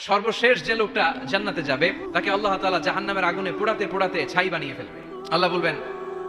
সর্বশেষ যে লোকটা জান্নাতে যাবে তাকে আল্লাহ তাআলা জাহান্নামের আগুনে পোড়াতে পোড়াতে ছাই বানিয়ে ফেলবে। আল্লাহ বলবেন,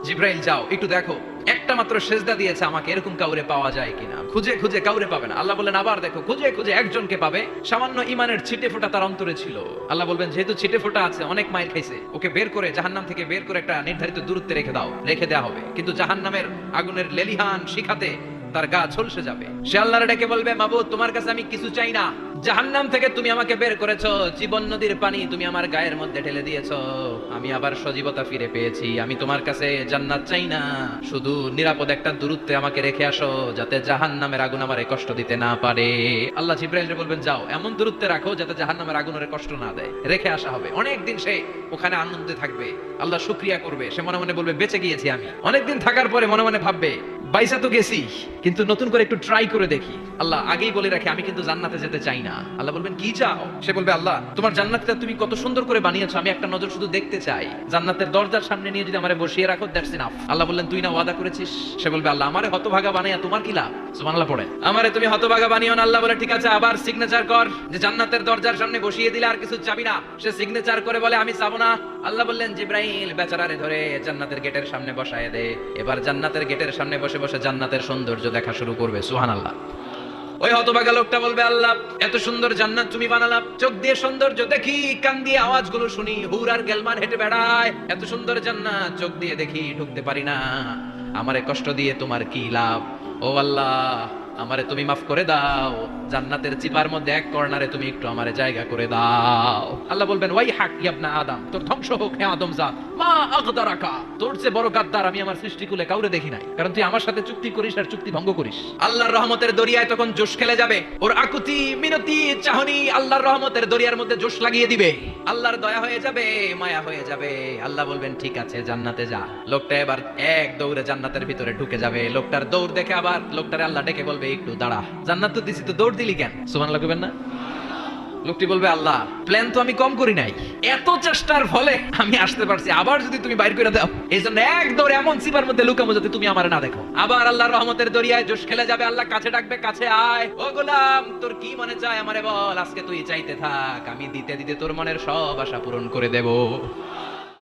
জিব্রাইল যাও একটু দেখো, একটা মাত্র সেজদা দিয়েছে আমাকে, এরকম কাউরে পাওয়া যায় কিনা। খুঁজে খুঁজে কাউরে পাবে না। আল্লাহ বললেন আবার দেখো, খুঁজে খুঁজে একজনকে পাবে, সামান্য ইমানের ছিটে ফোঁটা তার অন্তরে ছিল। আল্লাহ বলবেন যেহেতু ছিটে ফোঁটা আছে, অনেক মায়ের খাইছে, ওকে বের করে জাহান্নাম থেকে বের করে একটা নির্ধারিত দূরত্বে রেখে দাও, রেখে দেওয়া হবে। কিন্তু জাহান্নামের আগুনের লেলিহান শিখাতে তার গা ঝলসে যাবে। সে আল্লাহর ডেকে বলবে, মাবুদ তোমার কাছে আমি কিছু চাই না, জাহান্নাম থেকে তুমি আমাকে বের করেছো, জীবন নদীর পানি তুমি আমার গায়ের মধ্যে ঢেলে দিয়েছো, আমি আবার সজীবতা ফিরে পেয়েছি, আমি তোমার কাছে জান্নাত চাই না, শুধু নিরাপদ একটা দূরত্বে আমাকে রেখে আসো, যাতে জাহান্নামের আগুন আমারে কষ্ট দিতে না পারে। আল্লাহ জিবরাইলকে বলবেন যাও এমন দূরত্বে রাখো যাতে জাহান্নামের আগুন ওরে কষ্ট না দেয়। রেখে আসা হবে। অনেকদিন সে ওখানে আনন্দে থাকবে, আল্লাহ শুকরিয়া করবে, সে মনে মনে বলবে বেঁচে গিয়েছি আমি। অনেকদিন থাকার পরে মনে মনে ভাববে বাইসা তো গেছি, কিন্তু নতুন করে একটু ট্রাই করে দেখি। আল্লাহ আগেই বলে রাখে আমি কিন্তু জান্নাতে যেতে চাই না। আল্লাহ বলবেন কি চাও? সে বলবে আল্লাহ তোমার জান্নাতটা তুমি কত সুন্দর করে বানিয়েছো, আমি একটা নজর শুধু দেখতে চাই, জান্নাতের দরজার সামনে নিয়ে যদি আমারে বসিয়ে রাখো, দ্যাটস ইনাফ। আল্লাহ বললেন তুই না ওয়াদা করেছিস। সে বলবে আল্লাহ আমারে হতভাগা বানাইয়া তোমার কি লাভ? সুবহানাল্লাহ পড়ে, আমারে তুমি হতভাগা বানিও না। আল্লাহ বলে ঠিক আছে, আবার সিগনেচার কর, যে জান্নাতের দরজার সামনে বসিয়ে দিলে আর কিছু চাবি না। সে সিগনেচার করে বলে আমি চাবো না। আল্লাহ বললেন জিবরাইল বেচারারে ধরে জান্নাতের গেটের সামনে বসায় দে, এবার জান্নাতের গেটের সামনে বসে বসে জান্নাতের সৌন্দর্য দেখা শুরু করবে। সুবহানাল্লাহ। ওই হতভাগা লোকটা বলবে আল্লাহ এত সুন্দর জান্নাত তুমি বানালা, চোখ দিয়ে সৌন্দর্য দেখি, কান দিয়ে আওয়াজগুলো শুনি, হুর আর গেলমান হেঁটে বেড়ায়, এত সুন্দর জান্নাত চোখ দিয়ে দেখি, ঢুকতে পারি না, আমারে কষ্ট দিয়ে তোমার কি লাভ? ও আল্লাহ আমারে তুমি মাফ করে দাও, জান্নাতের চিপার মধ্যে এক কর্নারে তুমি একটু আমারে জায়গা করে দাও। আল্লাহ বলবেন ওয়াই হাক ইবনা আদম, তোর ধ্বংস হোক হে আদম জাত, মা আগদারাকা, তোর চেয়ে বড় গাদ্দার আমি আমার সৃষ্টিকুলে কাউরে দেখি নাই, কারণ তুই আমার সাথে চুক্তি করিস আর চুক্তি ভঙ্গ করিস। আল্লাহর রহমতের দরিয়ায় তখন জোশ খেলে যাবে, ওর আকুতি মিনতি চাহনি আল্লাহর রহমতের দরিয়ার মধ্যে জোশ লাগিয়ে দিবে, আল্লাহর দয়া হয়ে যাবে, মায়া হয়ে যাবে। আল্লাহ বলবেন ঠিক আছে জান্নাতে যা। লোকটা এবার এক দৌড়ে জান্নাতের ভিতরে ঢুকে যাবে। লোকটার দৌড় দেখে আবার লোকটারে আল্লাহ ডেকে বলবে একটু দাঁড়া, জান্নাত তো দিছি, তো দৌড় দিলি কেন? সুবহানাল্লাহ কইবেন না? লোকটি বলবে আল্লাহ প্ল্যান তো আমি কম করি নাই, এত চেষ্টার ফলে আমি আসতে পারছি, আবার যদি তুমি বাইর করে দাও, এই জন্য এক দৌড়ে এমন সিপার মধ্যে লুকামো যাতে তুমি আমার না দেখো। আবার আল্লাহর রহমতের দরিয়ায় জোশ খেলে যাবে। আল্লাহ কাছে ডাকবে, কাছে আয়, ও গোলাম তোর কি মনে চায় আমারে বল, আজকে তুই চাইতে থাক, আমি দিতে দিতে তোর মনের সব আশা পূরণ করে দেব।